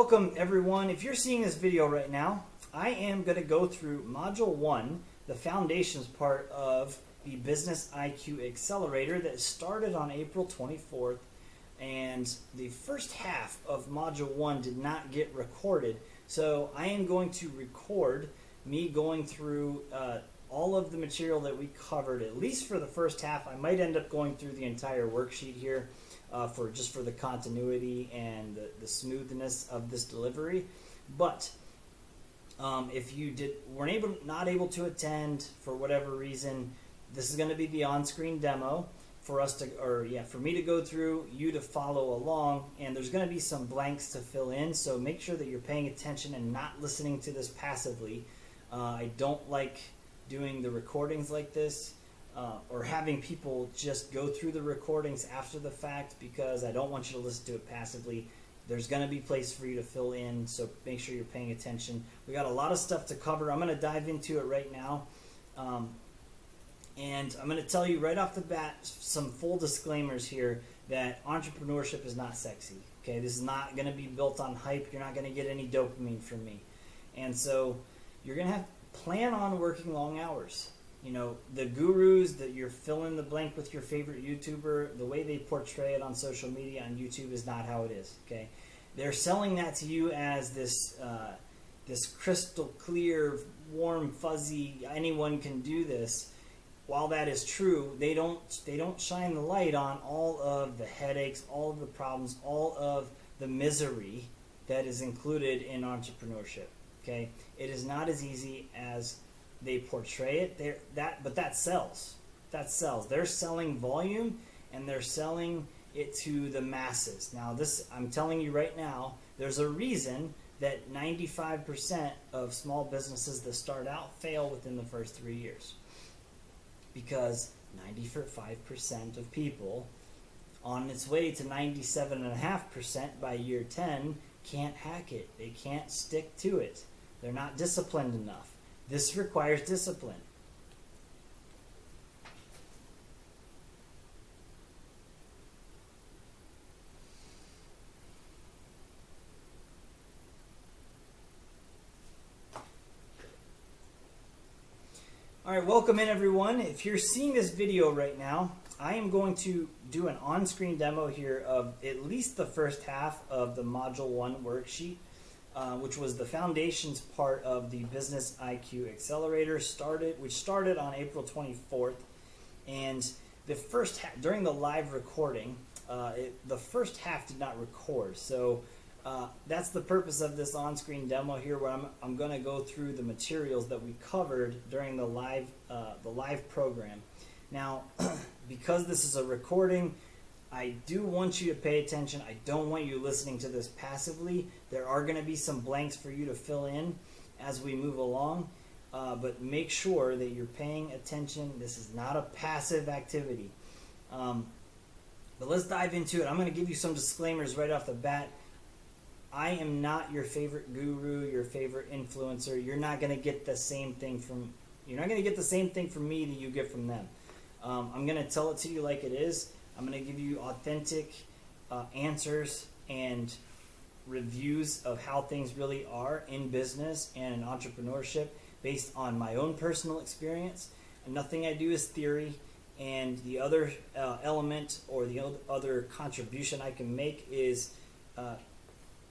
Welcome everyone. If you're seeing this video right now, I am going to go through Module 1, the foundations part of the Business IQ Accelerator that started on April 24th. And the first half of Module 1 did not get recorded. So I am going to record me going through all of the material that we covered, at least for the first half. I might end up going through the entire worksheet here. For the continuity and the smoothness of this delivery. But if you weren't not able to attend for whatever reason, this is going to be the on-screen demo for me to go through, you to follow along, and there's going to be some blanks to fill in. So make sure that you're paying attention and not listening to this passively. I don't like doing the recordings like this. Or having people just go through the recordings after the fact, because I don't want you to listen to it passively. There's going to be place for you to fill in, so make sure you're paying attention. We got a lot of stuff to cover. I'm going to dive into it right now. And I'm going to tell you right off the bat some full disclaimers here that entrepreneurship is not sexy. Okay, this is not going to be built on hype. You're not going to get any dopamine from me. And so you're going to have to plan on working long hours. You know, the gurus that you're filling the blank with your favorite YouTuber, the way they portray it on social media on YouTube is not how it is, okay? They're selling that to you as this crystal clear, warm, fuzzy, anyone can do this. While that is true, they don't shine the light on all of the headaches, all of the problems, all of the misery that is included in entrepreneurship, okay? It is not as easy as they portray it. But that sells. That sells. They're selling volume, and they're selling it to the masses. Now, I'm telling you right now, there's a reason that 95% of small businesses that start out fail within the first 3 years. Because 95% of people on its way to 97.5% by year 10 can't hack it. They can't stick to it. They're not disciplined enough. This requires discipline. All right, welcome in everyone. If you're seeing this video right now, I am going to do an on-screen demo here of at least the first half of the Module 1 worksheet. Which was the foundations part of the Business IQ Accelerator, which started on April 24th. And the first half, during the live recording, the first half did not record. So that's the purpose of this on-screen demo here, where I'm going to go through the materials that we covered during the live program. Now, because this is a recording, I do want you to pay attention. I don't want you listening to this passively. There are going to be some blanks for you to fill in as we move along, but make sure that you're paying attention. This is not a passive activity. But let's dive into it. I'm going to give you some disclaimers right off the bat. I am not your favorite guru, your favorite influencer. You're not going to get the same thing from me that you get from them. I'm going to tell it to you like it is. I'm going to give you authentic answers and reviews of how things really are in business and in entrepreneurship based on my own personal experience. And nothing I do is theory. And the other element or the other contribution I can make is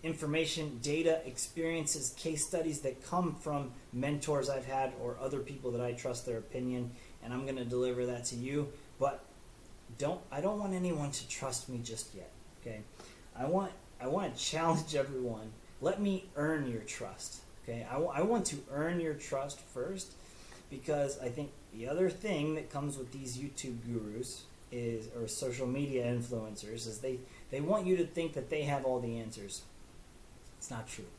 information, data, experiences, case studies that come from mentors I've had or other people that I trust their opinion. And I'm going to deliver that to you. But I don't want anyone to trust me just yet, okay? I want to challenge everyone. Let me earn your trust, okay? I want to earn your trust first, because I think the other thing that comes with these YouTube gurus or social media influencers is they want you to think that they have all the answers. It's not true,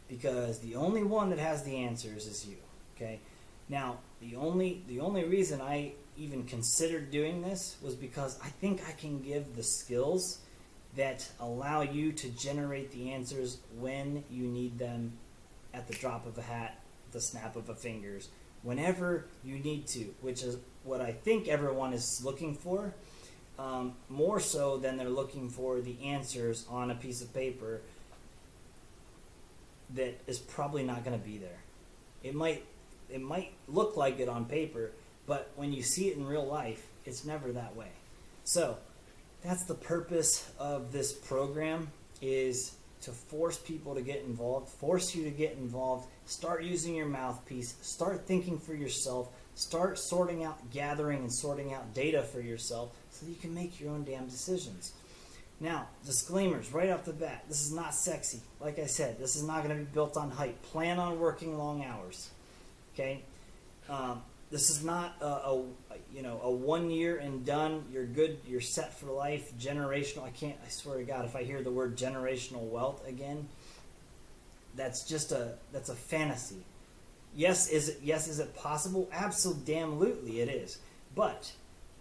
because the only one that has the answers is you, okay? Now, the only reason I even considered doing this was because I think I can give the skills that allow you to generate the answers when you need them, at the drop of a hat, the snap of a fingers, whenever you need to, which is what I think everyone is looking for, more so than they're looking for the answers on a piece of paper that is probably not going to be there. It might look like it on paper, but when you see it in real life, it's never that way. So that's the purpose of this program, is to force people to get involved, force you to get involved, start using your mouthpiece, start thinking for yourself, start gathering and sorting out data for yourself so that you can make your own damn decisions. Now, disclaimers right off the bat. This is not sexy. Like I said, this is not going to be built on hype. Plan on working long hours. Okay? This is not a 1 year and done. You're good. You're set for life. Generational. I swear to God, if I hear the word generational wealth again, that's a fantasy. Yes, is it possible? Absolutely, it is. But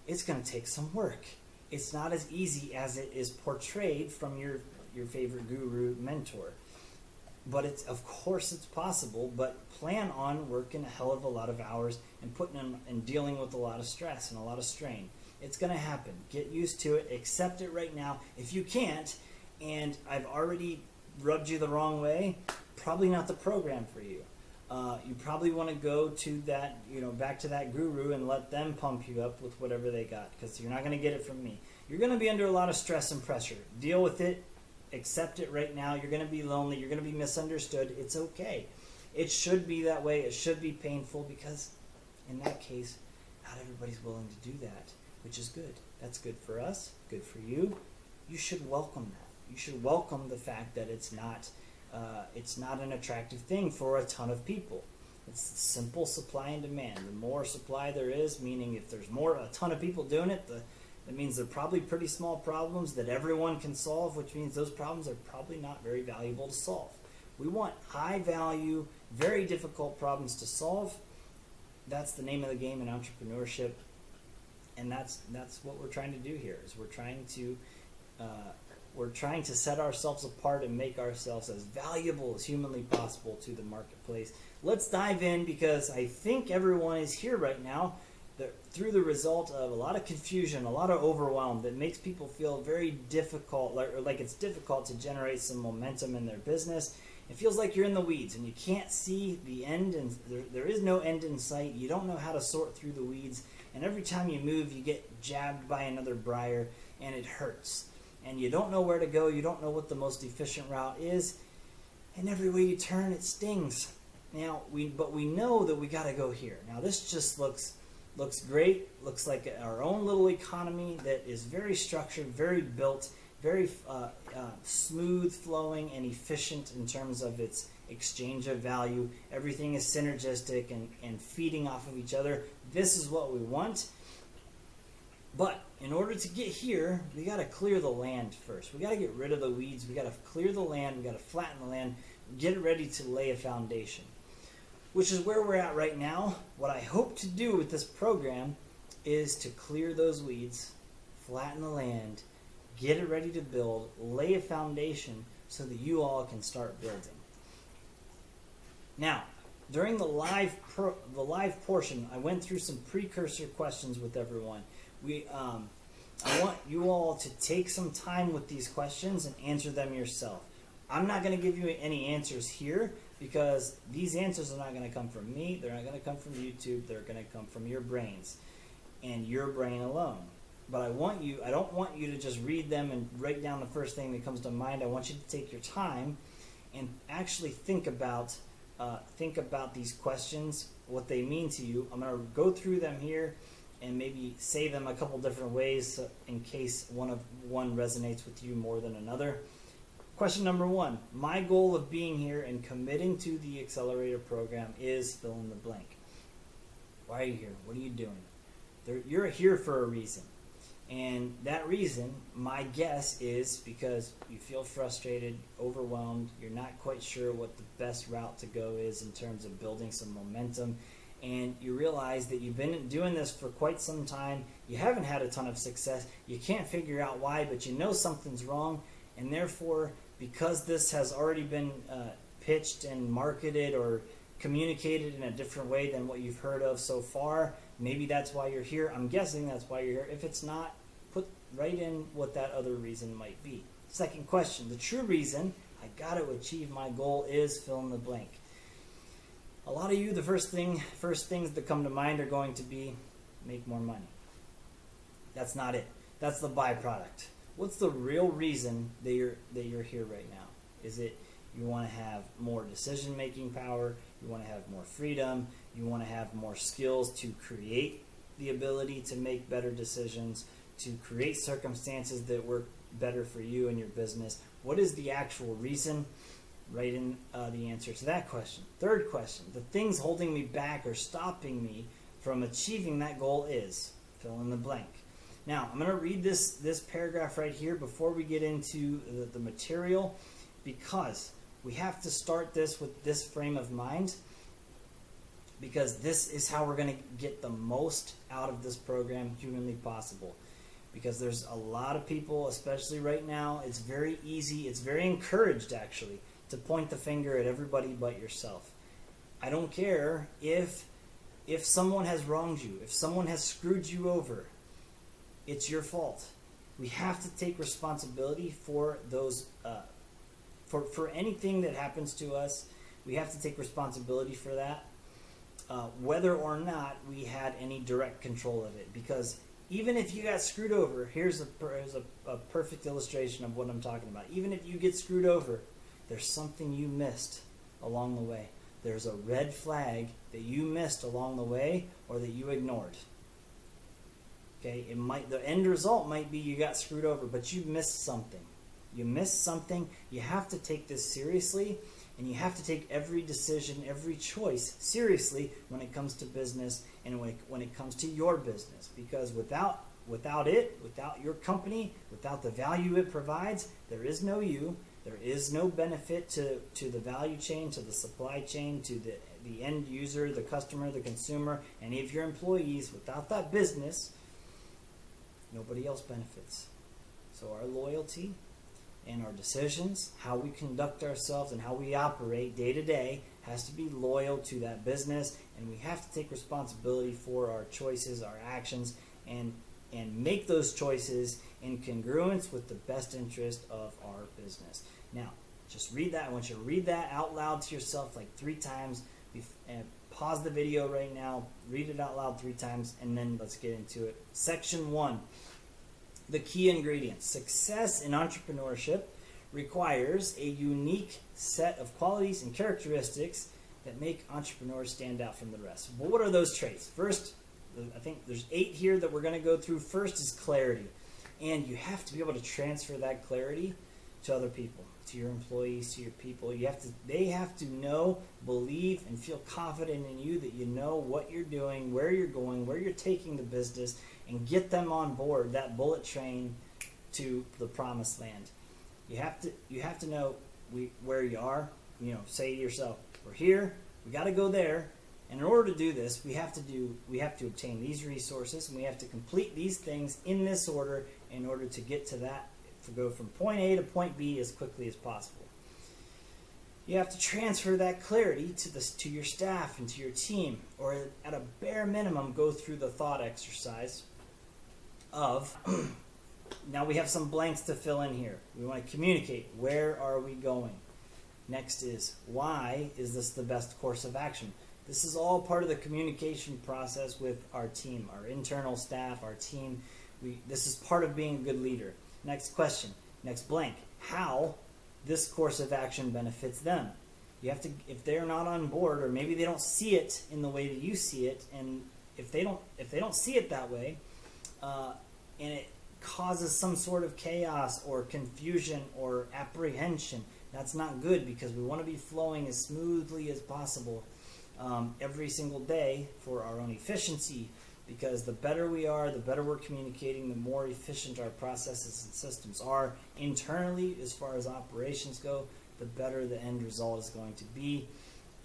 it's going to take some work. It's not as easy as it is portrayed from your favorite guru mentor. But of course it's possible, but plan on working a hell of a lot of hours and and dealing with a lot of stress and a lot of strain. It's going to happen. Get used to it. Accept it right now. If you can't, and I've already rubbed you the wrong way, probably not the program for you. You probably want to go to that, back to that guru and let them pump you up with whatever they got, because you're not going to get it from me. You're going to be under a lot of stress and pressure. Deal with it. Accept it right now. You're going to be lonely. You're going to be misunderstood. It's okay. It should be that way. It should be painful, because in that case, not everybody's willing to do that, which is good. That's good for us, good for you. You should welcome that. You should welcome the fact that it's not an attractive thing for a ton of people. It's simple supply and demand. The more supply there is, meaning if there's a ton of people doing it, that means they're probably pretty small problems that everyone can solve, which means those problems are probably not very valuable to solve. We want high value, very difficult problems to solve. That's the name of the game in entrepreneurship, and that's what we're trying to do here. Is we're trying to set ourselves apart and make ourselves as valuable as humanly possible to the marketplace. Let's dive in, because I think everyone is here right now through the result of a lot of confusion, a lot of overwhelm that makes people feel very difficult, like it's difficult to generate some momentum in their business. It feels like you're in the weeds and you can't see the end, and there is no end in sight. You don't know how to sort through the weeds, and every time you move, you get jabbed by another briar, and it hurts. And you don't know where to go. You don't know what the most efficient route is, and every way you turn, it stings. Now, but we know that we got to go here. Now, this just looks great. Looks like our own little economy that is very structured, very built, very smooth flowing and efficient in terms of its exchange of value. Everything is synergistic and feeding off of each other. This is what we want. But in order to get here, we got to clear the land first. We got to get rid of the weeds. We got to clear the land. We got to flatten the land. Get it ready to lay a foundation, which is where we're at right now. What I hope to do with this program is to clear those weeds, flatten the land, get it ready to build, lay a foundation so that you all can start building. Now, during the live portion, I went through some precursor questions with everyone. I want you all to take some time with these questions and answer them yourself. I'm not going to give you any answers here, because these answers are not going to come from me. They're not going to come from YouTube. They're going to come from your brains and your brain alone. But I don't want you to just read them and write down the first thing that comes to mind. I want you to take your time and actually think about these questions, what they mean to you. I'm going to go through them here and maybe say them a couple different ways in case one resonates with you more than another. Question number 1, my goal of being here and committing to the accelerator program is fill in the blank. Why are you here? What are you doing? You're here for a reason. And that reason, my guess, is because you feel frustrated, overwhelmed, you're not quite sure what the best route to go is in terms of building some momentum, and you realize that you've been doing this for quite some time, you haven't had a ton of success, you can't figure out why, but you know something's wrong, and therefore, because this has already been pitched and marketed or communicated in a different way than what you've heard of so far, maybe that's why you're here. I'm guessing that's why you're here. If it's not, put right in what that other reason might be. Second question, the true reason I got to achieve my goal is fill in the blank. A lot of you, the first things that come to mind are going to be make more money. That's not it. That's the byproduct. What's the real reason that you're here right now? Is it you want to have more decision-making power, you want to have more freedom, you want to have more skills to create the ability to make better decisions, to create circumstances that work better for you and your business? What is the actual reason? Write in the answer to that question. Third question, the things holding me back or stopping me from achieving that goal is, fill in the blank. Now, I'm going to read this paragraph right here before we get into the material, because we have to start this with this frame of mind, because this is how we're going to get the most out of this program humanly possible. Because there's a lot of people, especially right now, it's very easy, it's very encouraged actually, to point the finger at everybody but yourself. I don't care if someone has wronged you, if someone has screwed you over, it's your fault. We have to take responsibility for those, for anything that happens to us. We have to take responsibility for that, whether or not we had any direct control of it. Because even if you got screwed over, here's a perfect illustration of what I'm talking about. Even if you get screwed over, there's something you missed along the way. There's a red flag that you missed along the way or that you ignored. Okay, the end result might be you got screwed over, but you missed something. You missed something. You have to take this seriously, and you have to take every decision, every choice seriously when it comes to business and when it comes to your business. Because without your company, without the value it provides, there is no you. There is no benefit to the value chain, to the supply chain, to the end user, the customer, the consumer, any of your employees. Without that business, nobody else benefits. So our loyalty and our decisions, how we conduct ourselves and how we operate day to day, has to be loyal to that business, and we have to take responsibility for our choices, our actions, and make those choices in congruence with the best interest of our business. Now, just read that. I want you to read that out loud to yourself like 3 times. Pause the video right now, read it out loud 3 times, and then let's get into it. Section 1, the key ingredients. Success in entrepreneurship requires a unique set of qualities and characteristics that make entrepreneurs stand out from the rest. Well, what are those traits? First, I think there's 8 here that we're going to go through. First is clarity. And you have to be able to transfer that clarity to other people, to your employees, to your people. They have to know, believe, and feel confident in you that you know what you're doing, where you're going, where you're taking the business, and get them on board that bullet train to the promised land. You have to know where you are. Say to yourself, we're here, we got to go there. And in order to do this, we have to obtain these resources, and we have to complete these things in this order in order to get to that, to go from point A to point B as quickly as possible. You have to transfer that clarity to your staff and to your team, or at a bare minimum, go through the thought exercise of, now we have some blanks to fill in here. We want to communicate, where are we going? Next is, why is this the best course of action? This is all part of the communication process with our team, our internal staff, our team. This is part of being a good leader. Next question, next blank, how this course of action benefits them. You have to, if they're not on board, or maybe they don't see it in the way that you see it, and if they don't see it that way, and it causes some sort of chaos or confusion or apprehension, that's not good, because we want to be flowing as smoothly as possible every single day for our own efficiency, because the better we are, the better we're communicating, the more efficient our processes and systems are internally as far as operations go, the better the end result is going to be.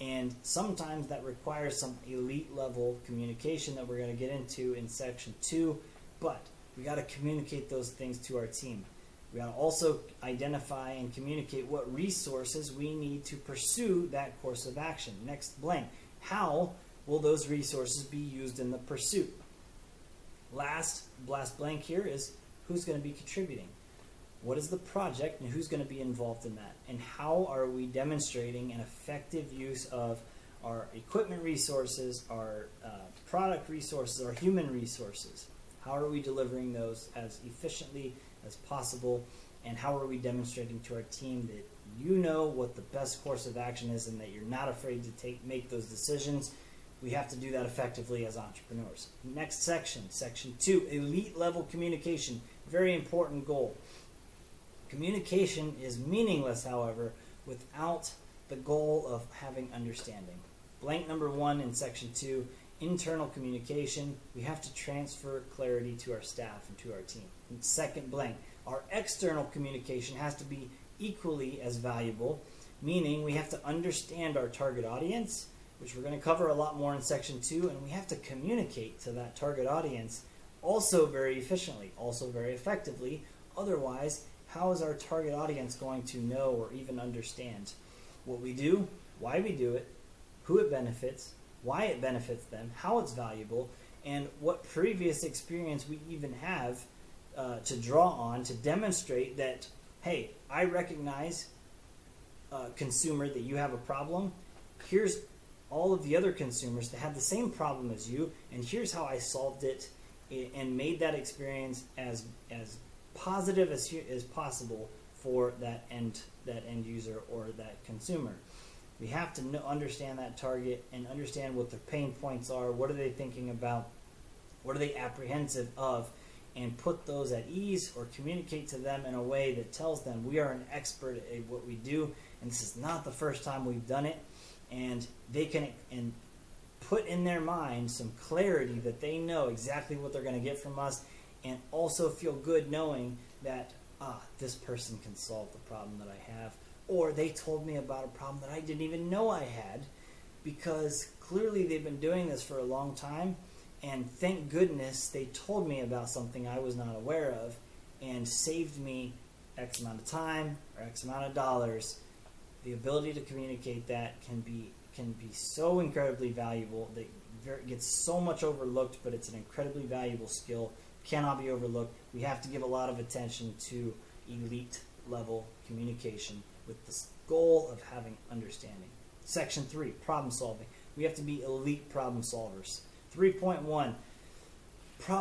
And sometimes that requires some elite level communication that we're going to get into in section 2, but we got to communicate those things to our team. We got to also identify and communicate what resources we need to pursue that course of action. Next blank, how will those resources be used in the pursuit? Last blank here is, who's going to be contributing? what is the project and who's going to be involved in that, and how are we demonstrating an effective use of our equipment resources, our product resources, our human resources. How are we delivering those as efficiently as possible, and how are we demonstrating to our team that you know what the best course of action is and that you're not afraid to make those decisions. We have to do that effectively as entrepreneurs. Next section, section 2, elite level communication. Very important goal. Communication is meaningless, however, without the goal of having understanding. Blank number 1 in section 2, internal communication. We have to transfer clarity to our staff and to our team. And second blank, our external communication has to be equally as valuable, meaning we have to understand our target audience, which we're going to cover a lot more in section 2, and we have to communicate to that target audience also very efficiently, also very effectively. Otherwise, how is our target audience going to know or even understand what we do, why we do it, who it benefits, why it benefits them, how it's valuable, and what previous experience we even have to draw on to demonstrate that, hey, I recognize, consumer, that you have a problem. Here's all of the other consumers that have the same problem as you, and here's how I solved it and made that experience as positive as possible for that end user or that consumer. We have to understand that target and understand what their pain points are, what are they thinking about, what are they apprehensive of, and put those at ease or communicate to them in a way that tells them we are an expert at what we do, and this is not the first time we've done it, and they can put in their mind some clarity that they know exactly what they're going to get from us, and also feel good knowing that this person can solve the problem that I have, or they told me about a problem that I didn't even know I had, because clearly they've been doing this for a long time, and thank goodness they told me about something I was not aware of and saved me X amount of time or X amount of dollars. The ability to communicate that can be so incredibly valuable. That gets so much overlooked, but it's an incredibly valuable skill. Cannot be overlooked. We have to give a lot of attention to elite level communication with the goal of having understanding. Section 3, problem solving. We have to be elite problem solvers. 3.1,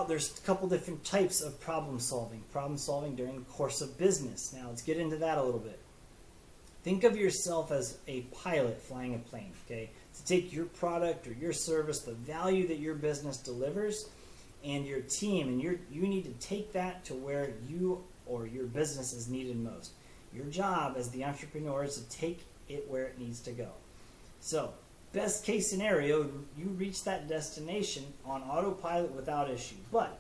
there's a couple different types of problem solving. Problem solving during the course of business. Now let's get into that a little bit. Think of yourself as a pilot flying a plane, okay? To take your product or your service, the value that your business delivers, and your team, and you need to take that to where you or your business is needed most. Your job as the entrepreneur is to take it where it needs to go. So, best case scenario, you reach that destination on autopilot without issue. But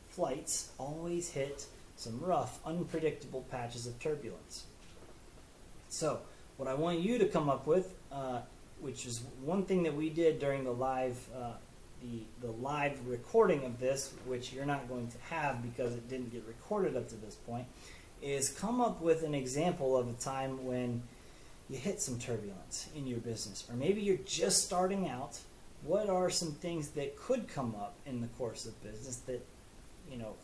flights always hit some rough, unpredictable patches of turbulence. So, what I want you to come up with, which is one thing that we did during the live recording of this, which you're not going to have because it didn't get recorded up to this point, is come up with an example of a time when you hit some turbulence in your business, or maybe you're just starting out. What are some things that could come up in the course of business that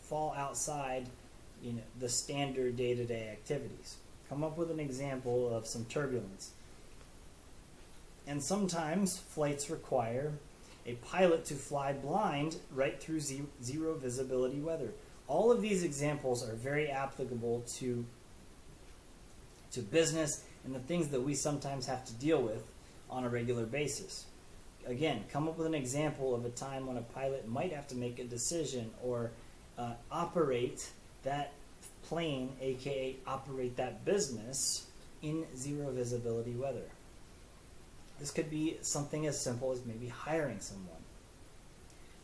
fall outside the standard day-to-day activities? Come up with an example of some turbulence. And sometimes flights require a pilot to fly blind right through zero visibility weather. All of these examples are very applicable to business and the things that we sometimes have to deal with on a regular basis. Again, come up with an example of a time when a pilot might have to make a decision or operate that plane, aka operate that business, in zero visibility weather. This could be something as simple as maybe hiring someone.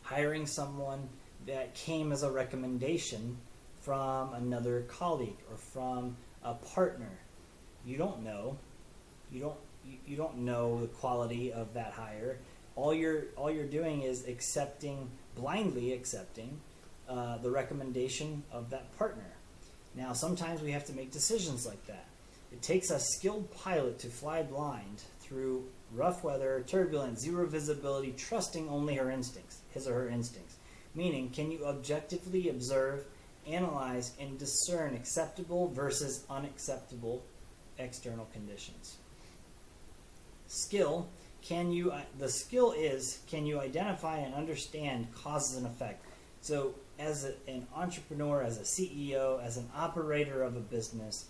Hiring someone that came as a recommendation from another colleague or from a partner. You don't know. You don't know the quality of that hire. All you're doing is blindly accepting the recommendation of that partner. Now, sometimes we have to make decisions like that. It takes a skilled pilot to fly blind through rough weather, turbulence, zero visibility, trusting only his or her instincts. Meaning, can you objectively observe analyze, and discern acceptable versus unacceptable external conditions. Skill, the skill is, can you identify and understand causes and effect? So as an entrepreneur, as a CEO, as an operator of a business,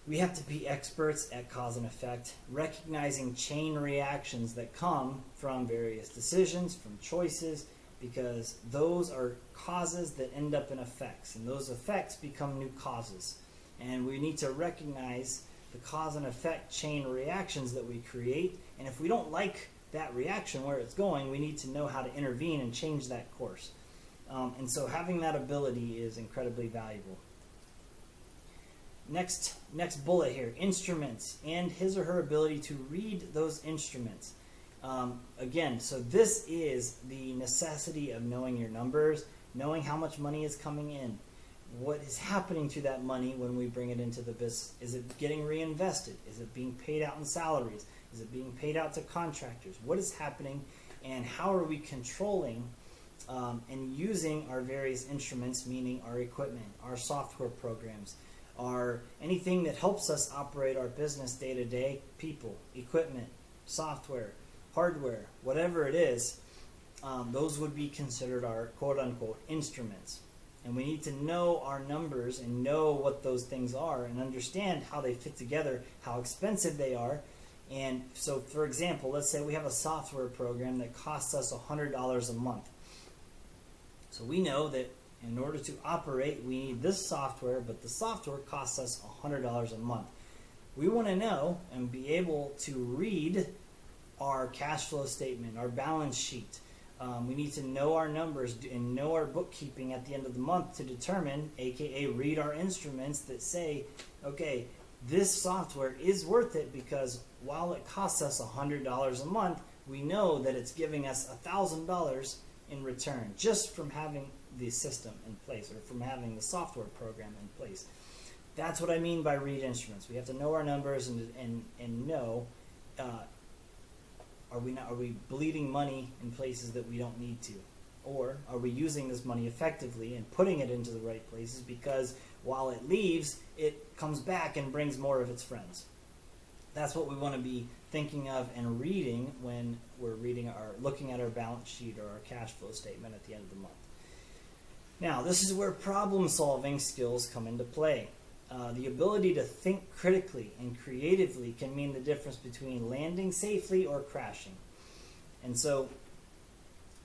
we have to be experts at cause and effect, recognizing chain reactions that come from various decisions, from choices, because those are causes that end up in effects, and those effects become new causes. And we need to recognize the cause and effect chain reactions that we create, and if we don't like that reaction where it's going, we need to know how to intervene and change that course. And so having that ability is incredibly valuable. Next bullet here, instruments and his or her ability to read those instruments. Again, so this is the necessity of knowing your numbers, knowing how much money is coming in, what is happening to that money when we bring it into the business. Is it getting reinvested? Is it being paid out in salaries? Is it being paid out to contractors? What is happening, and how are we controlling and using our various instruments, meaning our equipment, our software programs, anything that helps us operate our business day to day, people, equipment, software, hardware, whatever it is, those would be considered our quote unquote instruments. And we need to know our numbers and know what those things are and understand how they fit together, how expensive they are. And so, for example, let's say we have a software program that costs us $100 a month. So we know that in order to operate, we need this software, but the software costs us $100 a month. We want to know and be able to read our cash flow statement, our balance sheet. We need to know our numbers and know our bookkeeping at the end of the month to determine, aka read our instruments that say, okay, this software is worth it because while it costs us $100 a month, we know that it's giving us $1,000 in return just from having the system in place or from having the software program in place. That's what I mean by read instruments. We have to know our numbers and know, are we bleeding money in places that we don't need to? Or are we using this money effectively and putting it into the right places, because while it leaves, it comes back and brings more of its friends. That's what we want to be thinking of and reading when we're looking at our balance sheet or our cash flow statement at the end of the month. Now, this is where problem-solving skills come into play. The ability to think critically and creatively can mean the difference between landing safely or crashing. And so,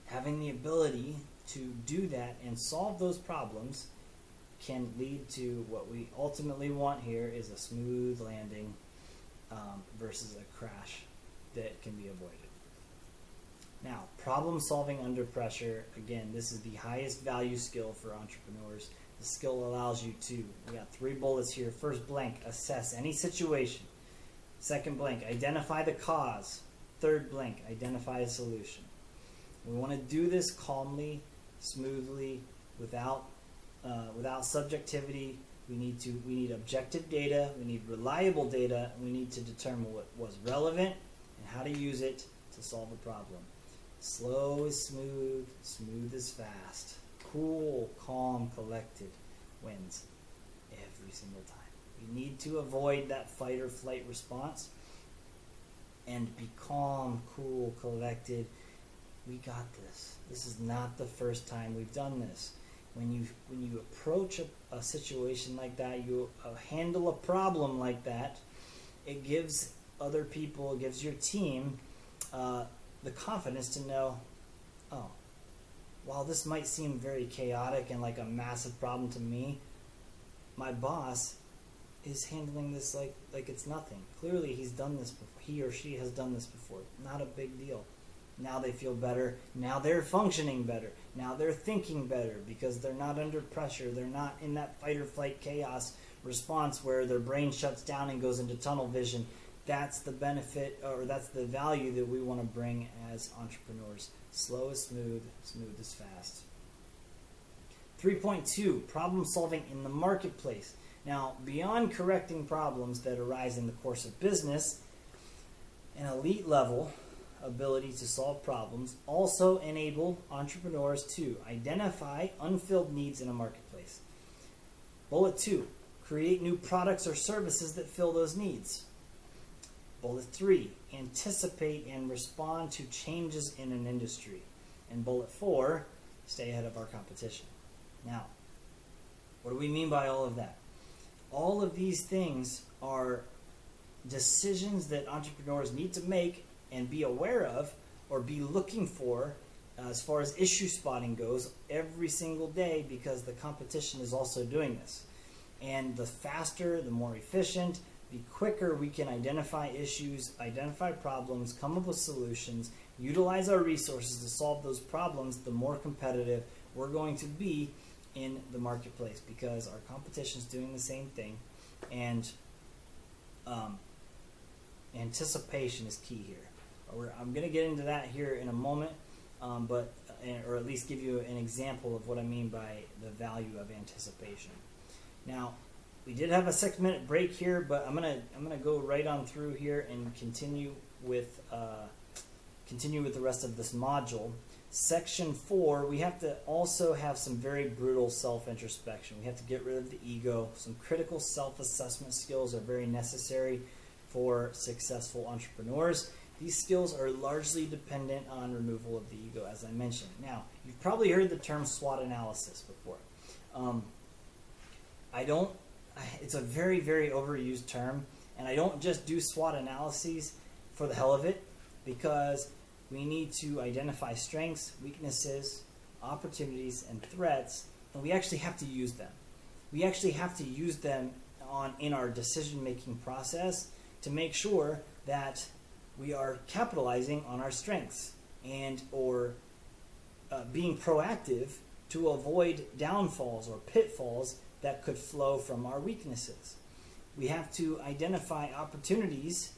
having the ability to do that and solve those problems can lead to what we ultimately want here is a smooth landing versus a crash that can be avoided. Now, problem solving under pressure, again, this is the highest value skill for entrepreneurs. The skill allows you to, we got 3 bullets here. First blank, assess any situation. Second blank, identify the cause. Third blank, identify a solution. We want to do this calmly, smoothly, without subjectivity. We need objective data. We need reliable data. And we need to determine what was relevant and how to use it to solve a problem. Slow is smooth. Smooth is fast. Cool, calm, collected wins every single time. We need to avoid that fight or flight response and be calm, cool, collected. We got this. This is not the first time we've done this. When you approach a situation like that, you handle a problem like that, it gives other people, it gives your team the confidence to know, oh, while this might seem very chaotic and like a massive problem to me, my boss is handling this like it's nothing. Clearly he's done this before. He or she has done this before. Not a big deal. Now they feel better. Now they're functioning better. Now they're thinking better because they're not under pressure. They're not in that fight or flight chaos response where their brain shuts down and goes into tunnel vision. That's the benefit, or that's the value that we want to bring as entrepreneurs. Slow is smooth, smooth is fast. 3.2, problem solving in the marketplace. Now, beyond correcting problems that arise in the course of business, an elite level ability to solve problems also enable entrepreneurs to identify unfilled needs in a marketplace. Bullet 2, create new products or services that fill those needs. Bullet 3, anticipate and respond to changes in an industry. And bullet 4, stay ahead of our competition. Now, what do we mean by all of that? All of these things are decisions that entrepreneurs need to make and be aware of or be looking for as far as issue spotting goes every single day, because the competition is also doing this. And the faster, the more efficient, the quicker we can identify issues, identify problems, come up with solutions, utilize our resources to solve those problems, the more competitive we're going to be in the marketplace, because our competition is doing the same thing. And anticipation is key here. I'm going to get into that here in a moment, or at least give you an example of what I mean by the value of anticipation. Now, we did have a 6-minute break here, but I'm gonna go right on through here and continue with the rest of this module. Section 4, we have to also have some very brutal self-introspection. We have to get rid of the ego. Some critical self-assessment skills are very necessary for successful entrepreneurs. These skills are largely dependent on removal of the ego, as I mentioned. Now, you've probably heard the term SWOT analysis before. It's a very, very overused term, and I don't just do SWOT analyses for the hell of it, because we need to identify strengths, weaknesses, opportunities, and threats, and we actually have to use them. We actually have to use them in our decision-making process to make sure that we are capitalizing on our strengths or being proactive to avoid downfalls or pitfalls that could flow from our weaknesses. We have to identify opportunities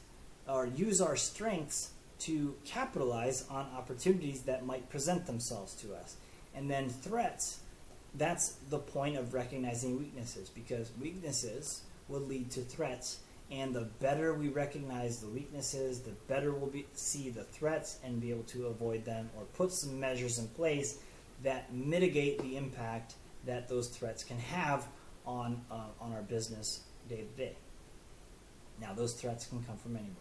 or use our strengths to capitalize on opportunities that might present themselves to us. And then threats, that's the point of recognizing weaknesses, because weaknesses will lead to threats. And the better we recognize the weaknesses, the better we'll see the threats and be able to avoid them, or put some measures in place that mitigate the impact that those threats can have on our business day to day. Now, those threats can come from anywhere.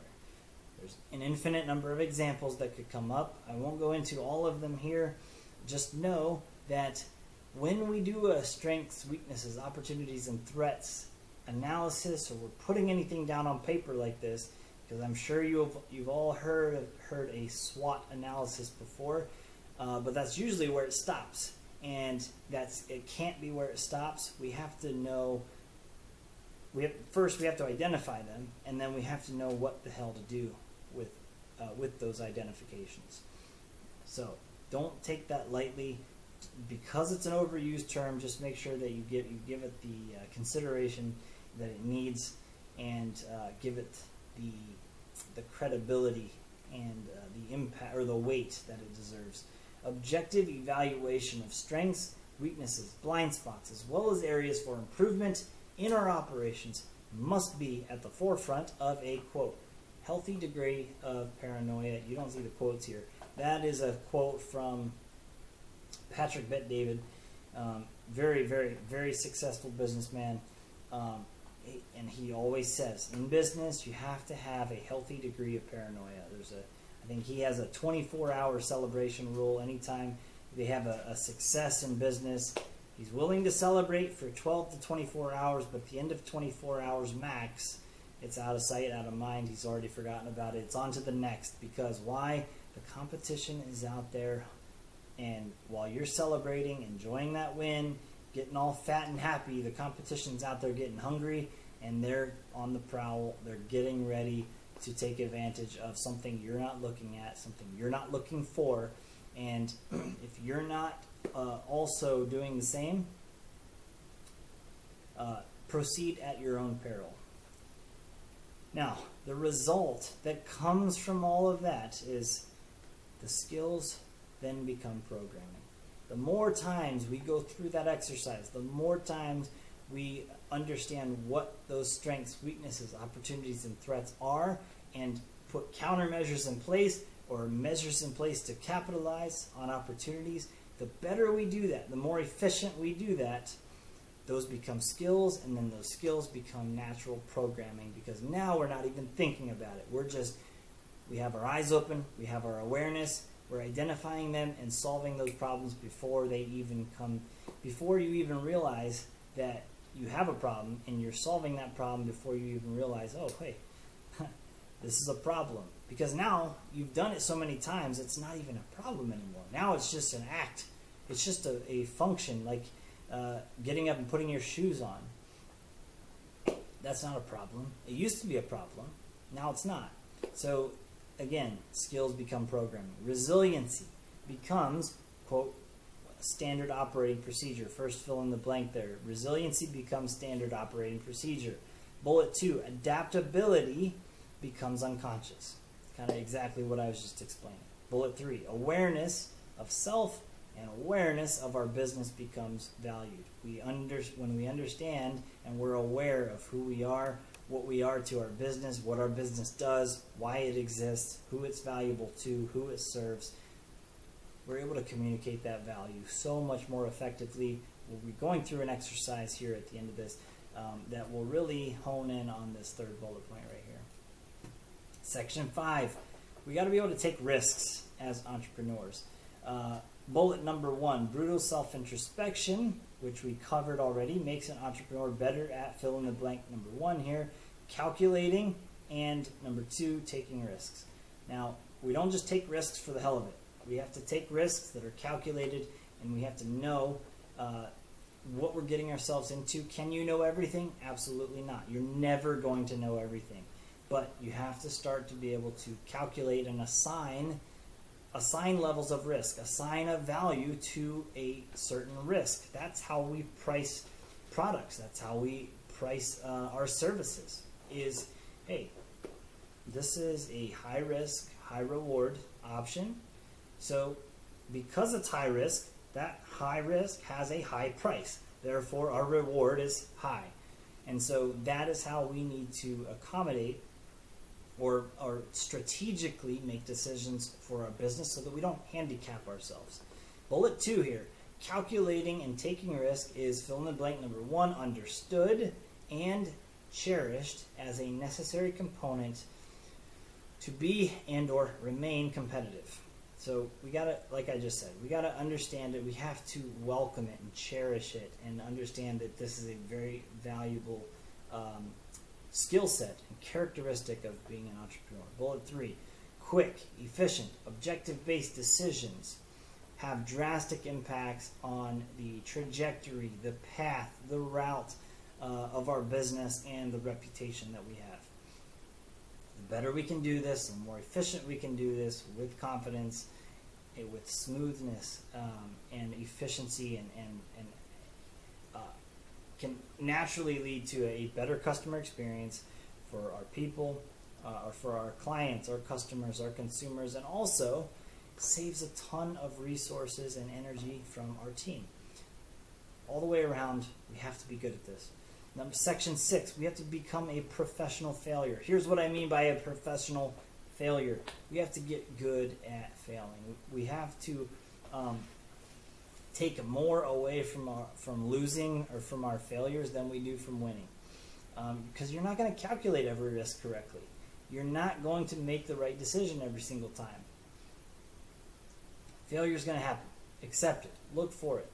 There's an infinite number of examples that could come up. I won't go into all of them here. Just know that when we do a strengths, weaknesses, opportunities, and threats analysis, or we're putting anything down on paper like this, because I'm sure you've all heard a SWOT analysis before, but that's usually where it stops. And it can't be where it stops. We have to know. First we have to identify them, and then we have to know what the hell to do with those identifications. So don't take that lightly. Because it's an overused term, just make sure that you give it the consideration that it needs, and give it the credibility and the impact or the weight that it deserves. Objective evaluation of strengths, weaknesses, blind spots, as well as areas for improvement in our operations must be at the forefront of a, quote, healthy degree of paranoia. You don't see the quotes here. That is a quote from Patrick Bet-David, very, very, very successful businessman. And he always says, in business, you have to have a healthy degree of paranoia. I think he has a 24-hour celebration rule. Anytime they have a success in business, he's willing to celebrate for 12 to 24 hours, but at the end of 24 hours max, it's out of sight, out of mind. He's already forgotten about it. It's on to the next. Because why? The competition is out there, and while you're celebrating, enjoying that win, getting all fat and happy, the competition's out there getting hungry, and they're on the prowl. They're getting ready to take advantage of something you're not looking at, something you're not looking for. And if you're not also doing the same, proceed at your own peril. Now, the result that comes from all of that is the skills then become programming. The more times we go through that exercise, the more times we understand what those strengths, weaknesses, opportunities, and threats are, and put countermeasures in place or measures in place to capitalize on opportunities, the better we do that, the more efficient we do that, those become skills, and then those skills become natural programming, because now we're not even thinking about it. We have our eyes open, we have our awareness, we're identifying them and solving those problems before you even realize that you have a problem, and you're solving that problem before you even realize, oh, hey, this is a problem. Because now you've done it so many times, it's not even a problem anymore. Now it's just an act. It's just a function, like getting up and putting your shoes on. That's not a problem. It used to be a problem. Now it's not. So again, skills become programming. Resiliency becomes, quote, standard operating procedure. First fill in the blank there. Resiliency becomes standard operating procedure. Bullet 2, adaptability becomes unconscious. Kind of exactly what I was just explaining. Bullet 3, awareness of self and awareness of our business becomes valued. When we understand and we're aware of who we are, what we are to our business, what our business does, why it exists, who it's valuable to, who it serves, we're able to communicate that value so much more effectively. We'll be going through an exercise here at the end of this that will really hone in on this third bullet point right here. Section 5, we got to be able to take risks as entrepreneurs. Bullet number 1, brutal self-introspection, which we covered already, makes an entrepreneur better at fill in the blank number 1 here, calculating, and number 2, taking risks. Now, we don't just take risks for the hell of it. We have to take risks that are calculated, and we have to know what we're getting ourselves into. Can you know everything? Absolutely not. You're never going to know everything. But you have to start to be able to calculate and assign levels of risk, assign a value to a certain risk. That's how we price products. That's how we price our services. Is, hey, this is a high risk, high reward option. So because it's high risk, that high risk has a high price. Therefore, our reward is high. And so that is how we need to accommodate or strategically make decisions for our business so that we don't handicap ourselves. Bullet 2 here, calculating and taking risk is fill in the blank number 1, understood and cherished as a necessary component to be and or remain competitive. So we gotta, like I just said, we gotta understand it. We have to welcome it and cherish it and understand that this is a very valuable skill set and characteristic of being an entrepreneur. Bullet 3, quick, efficient, objective-based decisions have drastic impacts on the trajectory, the path, the route of our business and the reputation that we have. The better we can do this, the more efficient we can do this with confidence, with smoothness and efficiency, and can naturally lead to a better customer experience for our people, or for our clients, our customers, our consumers, and also saves a ton of resources and energy from our team. All the way around, we have to be good at this. Section 6, we have to become a professional failure. Here's what I mean by a professional failure. We have to get good at failing. We have to take more away from losing or from our failures than we do from winning. Because you're not going to calculate every risk correctly. You're not going to make the right decision every single time. Failure is going to happen. Accept it. Look for it.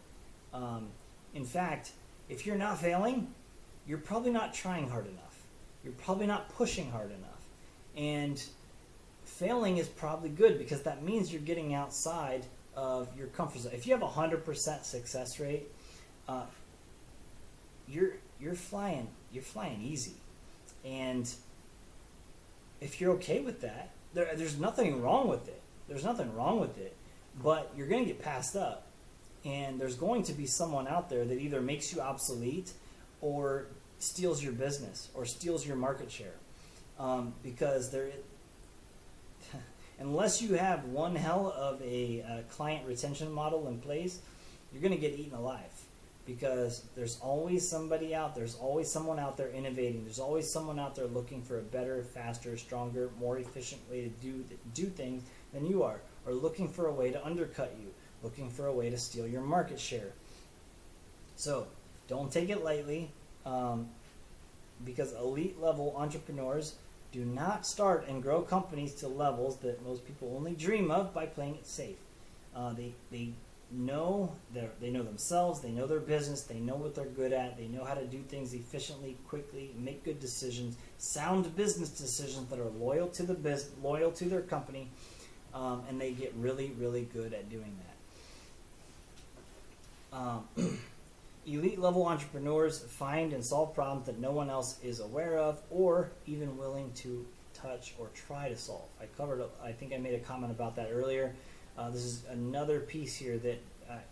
In fact, if you're not failing, you're probably not trying hard enough. You're probably not pushing hard enough. And failing is probably good, because that means you're getting outside of your comfort zone. If you have a 100% success rate, you're flying easy. And if you're okay with that, there's nothing wrong with it. There's nothing wrong with it. But you're going to get passed up. And there's going to be someone out there that either makes you obsolete or steals your business or steals your market share. Because unless you have one hell of a client retention model in place, you're going to get eaten alive. Because there's always somebody out there. There's always someone out there innovating. There's always someone out there looking for a better, faster, stronger, more efficient way to do things than you are. Or looking for a way to undercut you. Looking for a way to steal your market share. So Don't take it lightly, because elite level entrepreneurs do not start and grow companies to levels that most people only dream of by playing it safe. They know they know themselves, they know their business, they know what they're good at, they know how to do things efficiently, quickly, make good decisions, sound business decisions that are loyal to loyal to their company, and they get really, really good at doing that. Elite level entrepreneurs find and solve problems that no one else is aware of or even willing to touch or try to solve. I think I made a comment about that earlier. This is another piece here that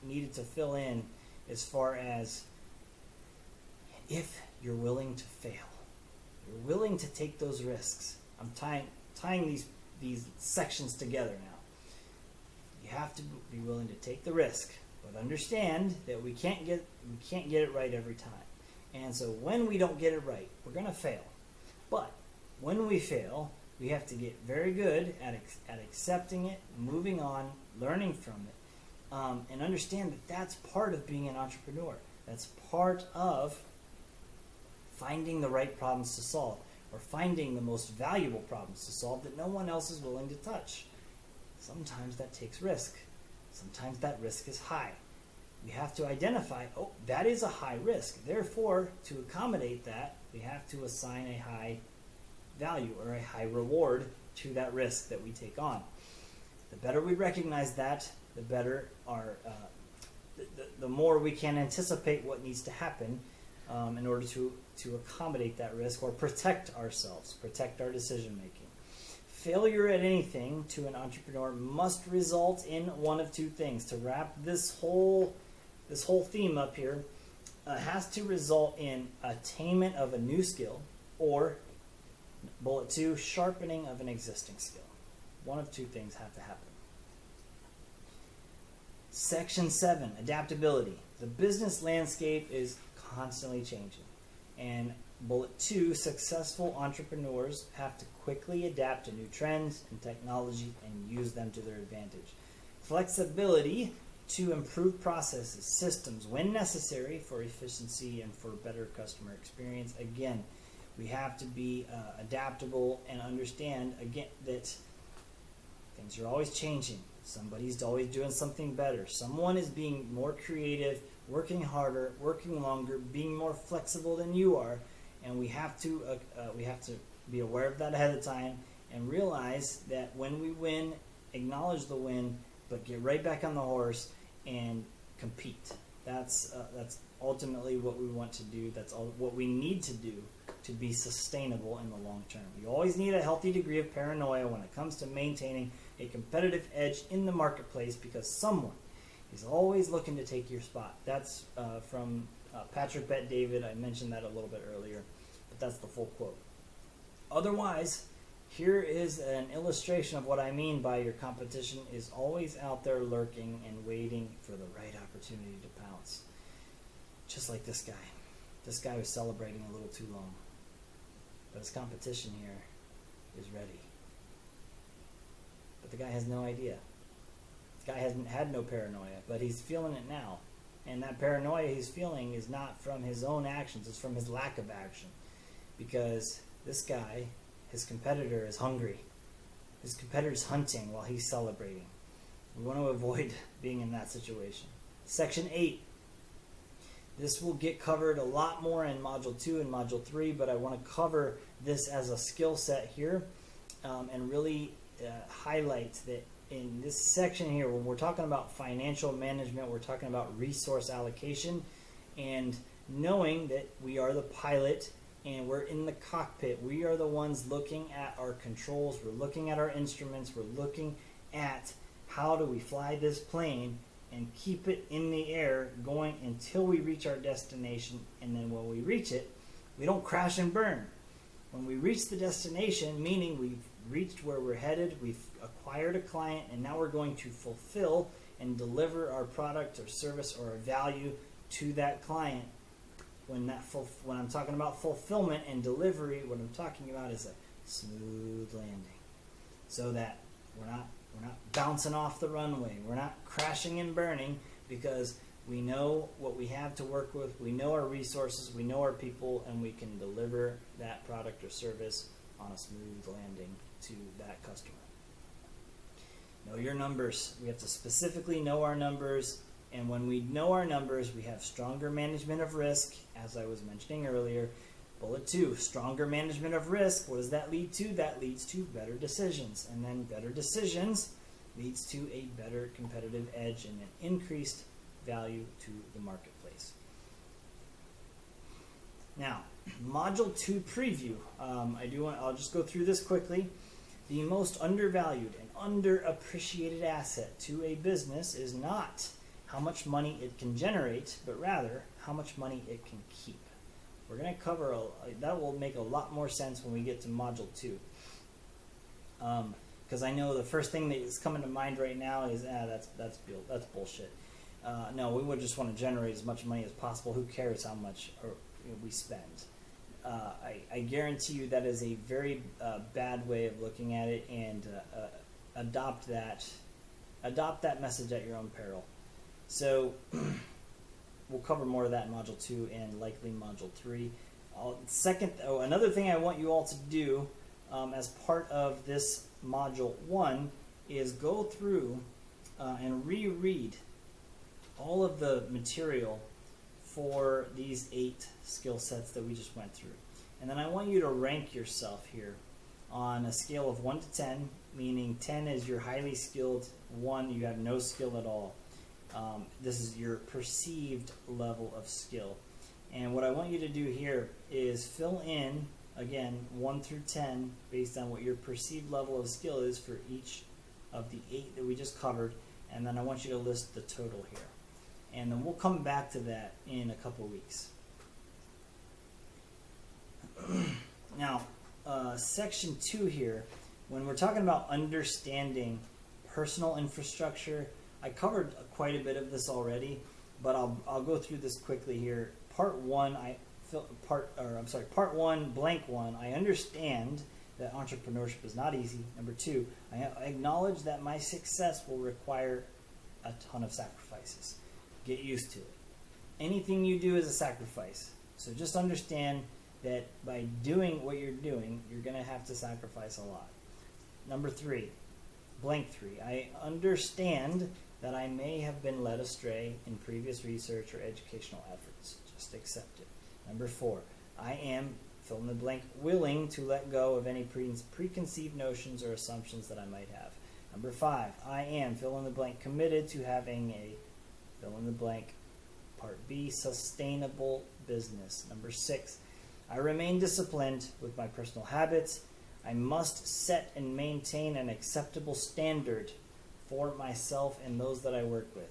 needed to fill in, as far as if you're willing to fail, you're willing to take those risks. I'm tying these sections together now. You have to be willing to take the risk, but understand that we can't get it right every time. And so when we don't get it right, we're going to fail. But when we fail, we have to get very good at accepting it, moving on, learning from it, and understand that that's part of being an entrepreneur. That's part of finding the right problems to solve, or finding the most valuable problems to solve that no one else is willing to touch. Sometimes that takes risk. Sometimes that risk is high. We have to identify, oh, that is a high risk. Therefore, to accommodate that, we have to assign a high value or a high reward to that risk that we take on. The better we recognize that, the better the more we can anticipate what needs to happen in order to accommodate that risk or protect ourselves, protect our decision making. Failure at anything to an entrepreneur must result in one of two things. To wrap this whole theme up here, has to result in attainment of a new skill, or bullet 2, sharpening of an existing skill. One of two things have to happen. Section 7, adaptability. The business landscape is constantly changing. And bullet 2, successful entrepreneurs have to quickly adapt to new trends and technology and use them to their advantage. Flexibility to improve processes, systems when necessary for efficiency and for better customer experience. Again, we have to be adaptable and understand, again, that things are always changing. Somebody's always doing something better. Someone is being more creative, working harder, working longer, being more flexible than you are, and we have to be aware of that ahead of time and realize that when we win, acknowledge the win, but get right back on the horse and compete. That's ultimately what we want to do. That's what we need to do to be sustainable in the long term. You always need a healthy degree of paranoia when it comes to maintaining a competitive edge in the marketplace, because someone is always looking to take your spot. That's from Patrick Bet-David. I mentioned that a little bit earlier, but that's the full quote. Otherwise, here is an illustration of what I mean by your competition is always out there lurking and waiting for the right opportunity to pounce. Just like this guy. This guy was celebrating a little too long. But his competition here is ready. But the guy has no idea. The guy hasn't had no paranoia, but he's feeling it now. And that paranoia he's feeling is not from his own actions, it's from his lack of action. Because this guy, his competitor, is hungry. His competitor is hunting while he's celebrating. We want to avoid being in that situation. Section 8. This will get covered a lot more in Module 2 and Module 3, but I want to cover this as a skill set here and really highlight that in this section here, when we're talking about financial management, we're talking about resource allocation and knowing that we are the pilot and we're in the cockpit. We are the ones looking at our controls, we're looking at our instruments, we're looking at how do we fly this plane and keep it in the air going until we reach our destination. And then when we reach it, we don't crash and burn. When we reach the destination, meaning we've reached where we're headed, we've acquired a client, and now we're going to fulfill and deliver our product or service or a value to that client. When I'm talking about fulfillment and delivery, what I'm talking about is a smooth landing, so that we're not bouncing off the runway. We're not crashing and burning because We know what we have to work with, we know our resources, we know our people, and we can deliver that product or service on a smooth landing to that customer. Know your numbers. We have to specifically know our numbers, and when we know our numbers, we have stronger management of risk, as I was mentioning earlier. Bullet 2, stronger management of risk. What does that lead to? That leads to better decisions, and then better decisions leads to a better competitive edge and an increased value to the marketplace. Now, Module 2 preview. I'll just go through this quickly. The most undervalued and underappreciated asset to a business is not how much money it can generate, but rather how much money it can keep. We're going to cover, that will make a lot more sense when we get to Module 2. Because I know the first thing that is coming to mind right now is, that's bullshit. No, we would just want to generate as much money as possible. Who cares how much we spend? I guarantee you that is a very bad way of looking at it, and adopt that message at your own peril. So we'll cover more of that in Module 2 and likely Module 3. Another thing I want you all to do as part of this Module 1 is go through and reread all of the material for these 8 skill sets that we just went through. And then I want you to rank yourself here on a scale of 1 to 10, meaning 10 is you're highly skilled, 1 you have no skill at all. This is your perceived level of skill. And what I want you to do here is fill in, again, 1 through 10, based on what your perceived level of skill is for each of the 8 that we just covered. And then I want you to list the total here. And then we'll come back to that in a couple weeks. Now, section 2 here, when we're talking about understanding personal infrastructure, I covered quite a bit of this already, but I'll go through this quickly here. Part 1, part 1, blank 1, I understand that entrepreneurship is not easy. Number 2, I acknowledge that my success will require a ton of sacrifices. Get used to it. Anything you do is a sacrifice. So just understand that by doing what you're doing, you're going to have to sacrifice a lot. Number 3, blank 3, I understand that I may have been led astray in previous research or educational efforts. Just accept it. Number 4, I am, fill in the blank, willing to let go of any preconceived notions or assumptions that I might have. Number 5, I am, fill in the blank, committed to having a, fill in the blank, part B, sustainable business. Number 6, I remain disciplined with my personal habits. I must set and maintain an acceptable standard for myself and those that I work with.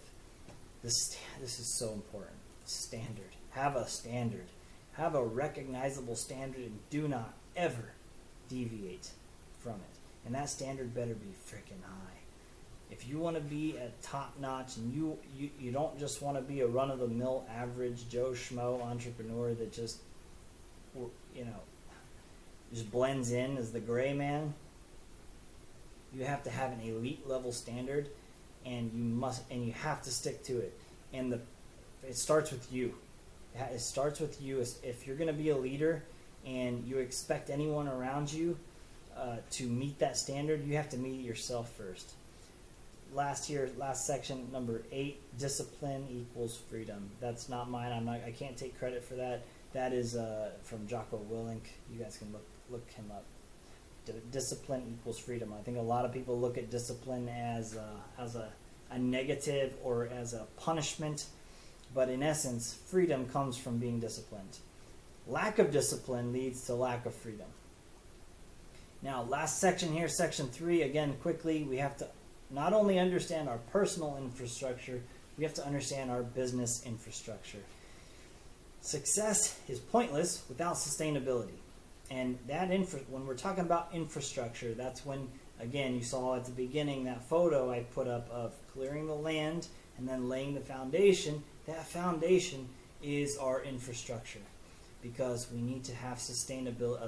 This is so important. Standard. Have a standard. Have a recognizable standard, and do not ever deviate from it. And that standard better be freaking high. If you want to be at top notch, and you don't just want to be a run-of-the-mill average Joe Schmo entrepreneur that just blends in as the gray man, you have to have an elite level standard, and you have to stick to it. And it starts with you. It starts with you. If you're going to be a leader and you expect anyone around you to meet that standard, you have to meet it yourself first. Last section, number 8, discipline equals freedom. That's not mine. I can't take credit for that. That is from Jocko Willink. You guys can look him up. Discipline equals freedom. I think a lot of people look at discipline as a negative or as a punishment, but in essence, freedom comes from being disciplined. Lack of discipline leads to lack of freedom. Now, last section here, section 3, again, quickly, we have to not only understand our personal infrastructure, we have to understand our business infrastructure. Success is pointless without sustainability. And that when we're talking about infrastructure, that's when, again, you saw at the beginning that photo I put up of clearing the land and then laying the foundation. That foundation is our infrastructure, because we need to have a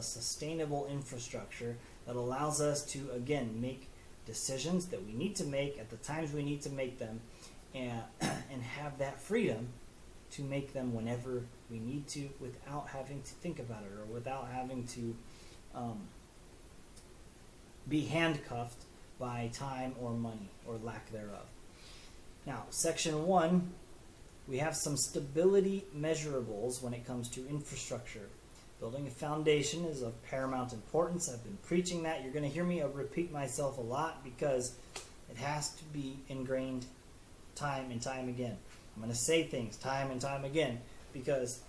sustainable infrastructure that allows us to, again, make decisions that we need to make at the times we need to make them, and have that freedom to make them whenever we need to, without having to think about it, or without having to be handcuffed by time or money or lack thereof. Now, section 1, we have some stability measurables when it comes to infrastructure. Building a foundation is of paramount importance. I've been preaching that. You're going to hear me repeat myself a lot because it has to be ingrained time and time again. I'm going to say things time and time again because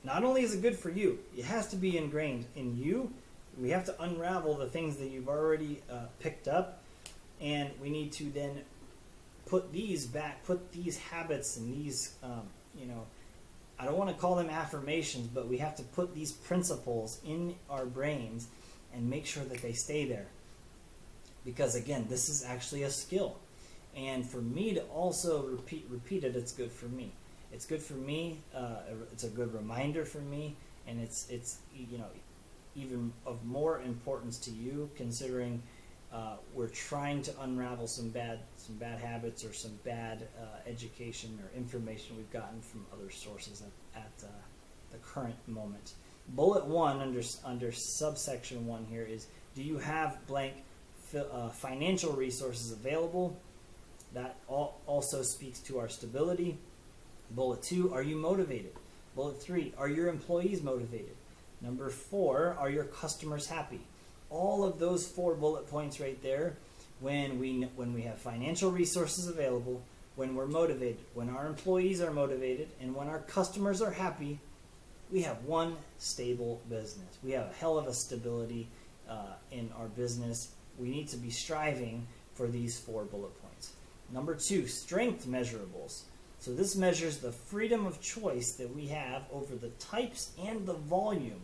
not only is it good for you, it has to be ingrained in you. We have to unravel the things that you've already picked up, and we need to then put these habits and these, I don't want to call them affirmations, but we have to put these principles in our brains and make sure that they stay there. Because again, this is actually a skill. And for me to also repeat it, it's good for me. It's good for me. It's a good reminder for me, and it's even of more importance to you, considering we're trying to unravel some bad habits or some bad education or information we've gotten from other sources at the current moment. Bullet 1 under subsection 1 here is: do you have blank financial resources available? That also speaks to our stability. Bullet 2, are you motivated? Bullet 3, are your employees motivated? Number 4, are your customers happy? All of those 4 bullet points right there, when we have financial resources available, when we're motivated, when our employees are motivated, and when our customers are happy, we have one stable business. We have a hell of a stability in our business. We need to be striving for these 4 bullet points. Number 2, strength measurables. So this measures the freedom of choice that we have over the types and the volume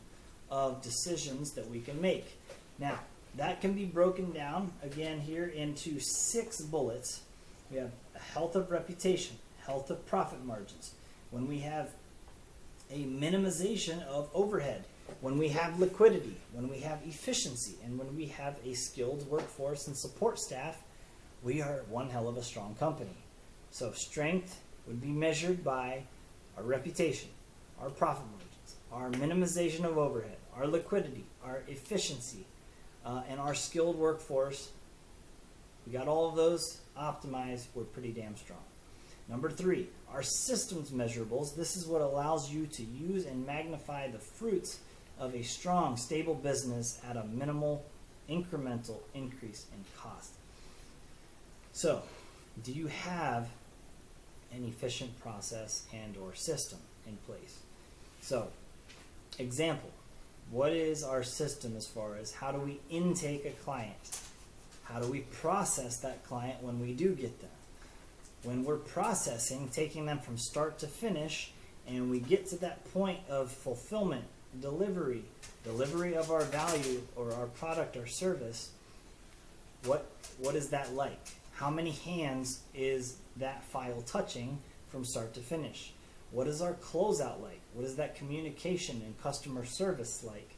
of decisions that we can make. Now, that can be broken down, again, here into 6 bullets. We have health of reputation, health of profit margins. When we have a minimization of overhead, when we have liquidity, when we have efficiency, and when we have a skilled workforce and support staff, we are one hell of a strong company. So strength would be measured by our reputation, our profit margins, our minimization of overhead, our liquidity, our efficiency, and our skilled workforce. We got all of those optimized. We're pretty damn strong. Number 3, our systems measurables. This is what allows you to use and magnify the fruits of a strong, stable business at a minimal, incremental increase in cost. So, do you have an efficient process and or system in place? So, example, what is our system as far as how do we intake a client? How do we process that client when we do get them? When we're processing, taking them from start to finish, and we get to that point of fulfillment, delivery of our value or our product or service, what is that like? How many hands is that file touching from start to finish? What is our closeout like? What is that communication and customer service like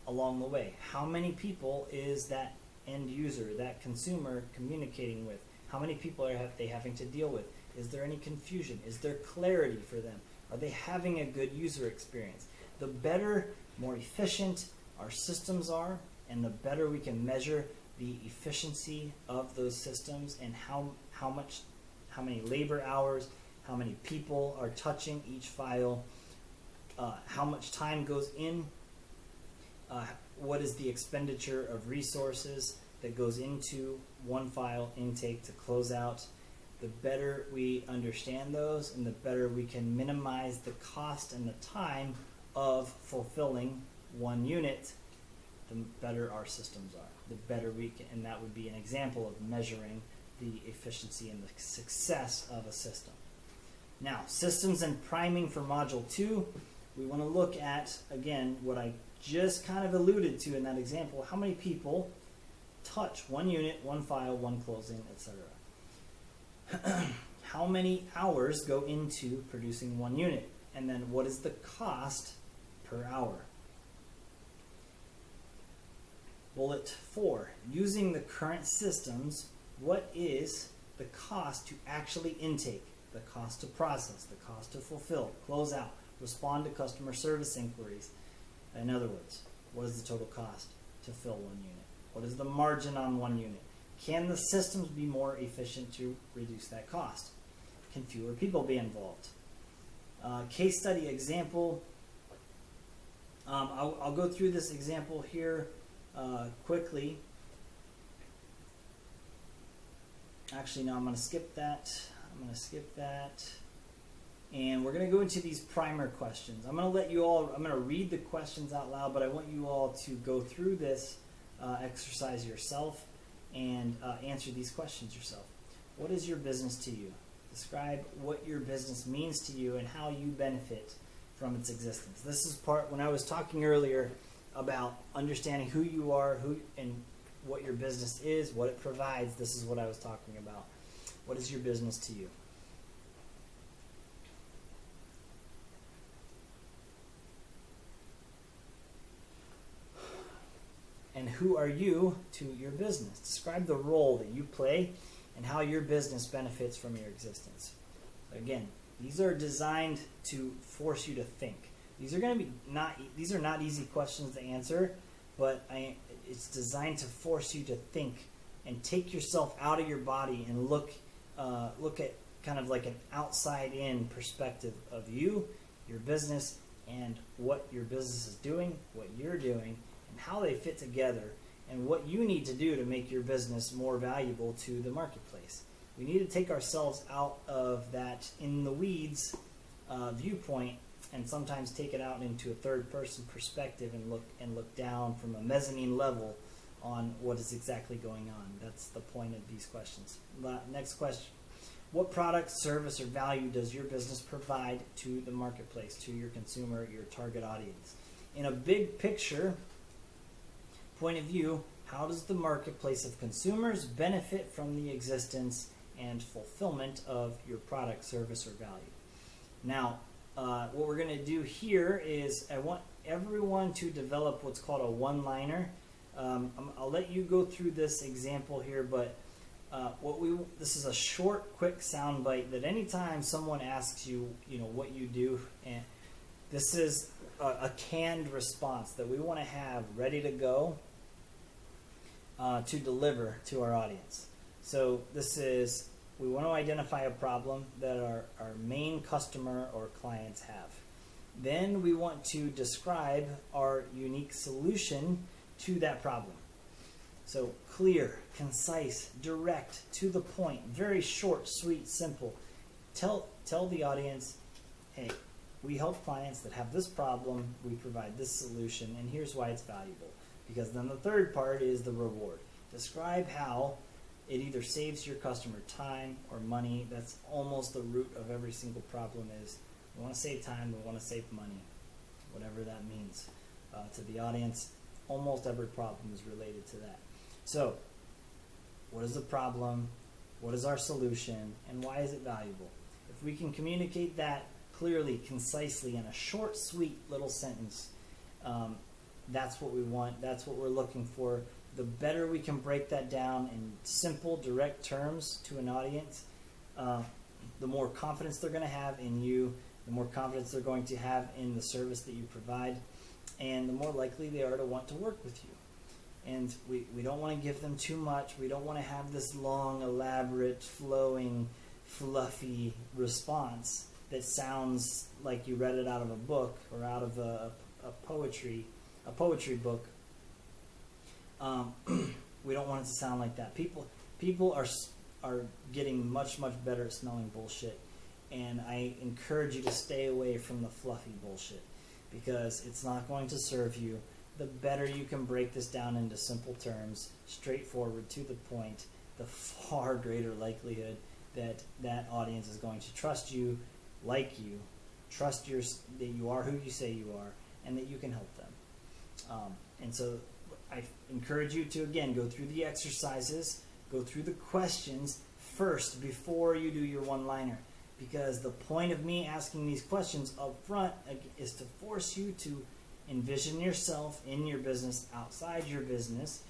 along the way? How many people is that end user, that consumer communicating with? How many people are they having to deal with? Is there any confusion? Is there clarity for them? Are they having a good user experience? The better, more efficient our systems are, and the better we can measure the efficiency of those systems and how many labor hours, how many people are touching each file, how much time goes in, what is the expenditure of resources that goes into one file intake to close out. The better we understand those, and the better we can minimize the cost and the time of fulfilling one unit, the better our systems are. The better we can, and that would be an example of measuring the efficiency and the success of a system. Now, systems and priming for Module 2, we want to look at, again, what I just kind of alluded to in that example. How many people touch one unit, one file, one closing, etc.? How many hours go into producing one unit? And then what is the cost per hour? Bullet 4, using the current systems, what is the cost to actually intake, the cost to process, the cost to fulfill, close out, respond to customer service inquiries. In other words, what is the total cost to fill one unit? What is the margin on one unit? Can the systems be more efficient to reduce that cost? Can fewer people be involved? Case study example. I'll go through this example here quickly. Actually, no, I'm going to skip that. And we're going to go into these primer questions. I'm going to read the questions out loud, but I want you all to go through this exercise yourself and answer these questions yourself. What is your business to you? Describe what your business means to you and how you benefit from its existence. This is when I was talking earlier about understanding who you are, and what your business is, what it provides. This is what I was talking about. What is your business to you? And who are you to your business? Describe the role that you play and how your business benefits from your existence. Again, these are designed to force you to think. These are not easy questions to answer, but it's designed to force you to think and take yourself out of your body and look at kind of like an outside-in perspective of you, your business, and what your business is doing, what you're doing, and how they fit together, and what you need to do to make your business more valuable to the marketplace. We need to take ourselves out of that in the weeds viewpoint, and sometimes take it out into a third-person perspective and look down from a mezzanine level on what is exactly going on. That's the point of these questions. Next question. What product, service, or value does your business provide to the marketplace, to your consumer, your target audience? In a big picture point of view, how does the marketplace of consumers benefit from the existence and fulfillment of your product, service, or value? Now, what we're going to do here is I want everyone to develop what's called a one-liner. I'll let you go through this example here, but this is a short, quick sound bite that anytime someone asks you, what you do, and this is a canned response that we want to have ready to go to deliver to our audience. So we want to identify a problem that our main customer or clients have. Then we want to describe our unique solution to that problem. So clear, concise, direct, to the point, very short, sweet, simple. Tell the audience, hey, we help clients that have this problem, we provide this solution, and here's why it's valuable. Because then the third part is the reward. Describe how it either saves your customer time or money. That's almost the root of every single problem is we want to save time, we want to save money, whatever that means to the audience. Almost every problem is related to that. So, what is the problem? What is our solution? And why is it valuable? If we can communicate that clearly, concisely, in a short, sweet little sentence, that's what we want. That's what we're looking for. The better we can break that down in simple, direct terms to an audience, the more confidence they're going to have in you, the more confidence they're going to have in the service that you provide, and the more likely they are to want to work with you. And we don't want to give them too much. We don't want to have this long, elaborate, flowing, fluffy response that sounds like you read it out of a book or out of a poetry book. We don't want it to sound like that. People are getting much better at smelling bullshit, and I encourage you to stay away from the fluffy bullshit because it's not going to serve you. The better you can break this down into simple terms, straightforward, to the point, the far greater likelihood that that audience is going to trust you, like you, trust that you are who you say you are, and that you can help them. And so I encourage you to, again, go through the exercises, go through the questions first before you do your one-liner. Because the point of me asking these questions up front is to force you to envision yourself in your business, outside your business,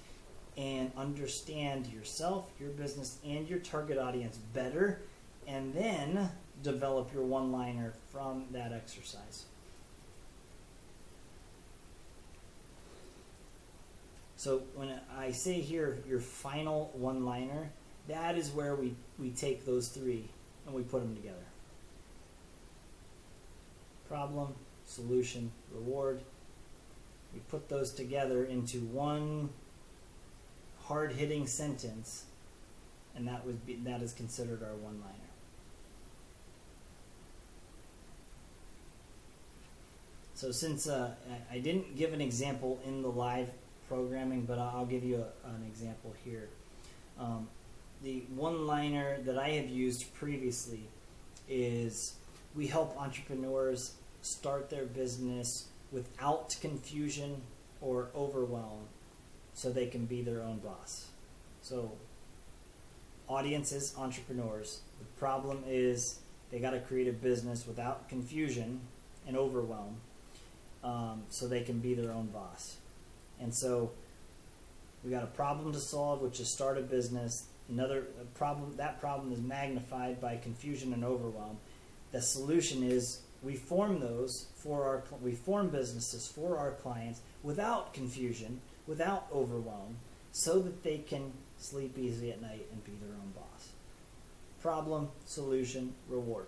and understand yourself, your business, and your target audience better, and then develop your one-liner from that exercise. So when I say here your final one-liner, that is where we take those three and we put them together. Problem, solution, reward. We put those together into one hard-hitting sentence, and that is considered our one-liner. So since I didn't give an example in the live programming, but I'll give you an example here. The one-liner that I have used previously is, we help entrepreneurs start their business without confusion or overwhelm so they can be their own boss. So audience is entrepreneurs. The problem is they got to create a business without confusion and overwhelm so they can be their own boss. And so we got a problem to solve, which is start a business. That problem is magnified by confusion and overwhelm. The solution is we form businesses for our clients without confusion, without overwhelm, so that they can sleep easy at night and be their own boss. Problem, solution, reward.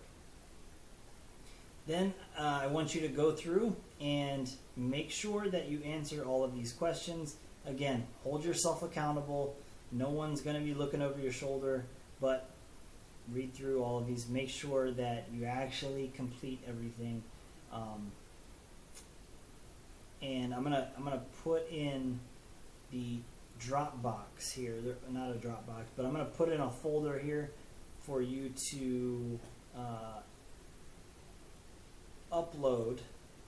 Then I want you to go through and make sure that you answer all of these questions. Again, hold yourself accountable. No one's going to be looking over your shoulder, but read through all of these. Make sure that you actually complete everything. And I'm gonna put in the Dropbox here. Not a Dropbox, but I'm gonna put in a folder here for you to upload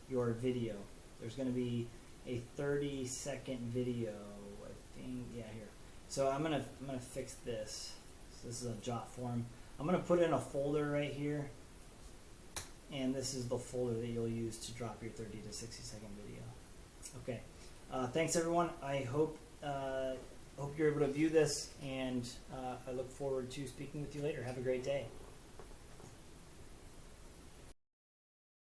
your video. There's going to be a 30-second video, I think. Yeah, here. So I'm gonna fix this. So this is a jot form. I'm gonna put in a folder right here, and this is the folder that you'll use to drop your 30 to 60-second video. Okay. Thanks everyone. I hope you're able to view this, and I look forward to speaking with you later. Have a great day.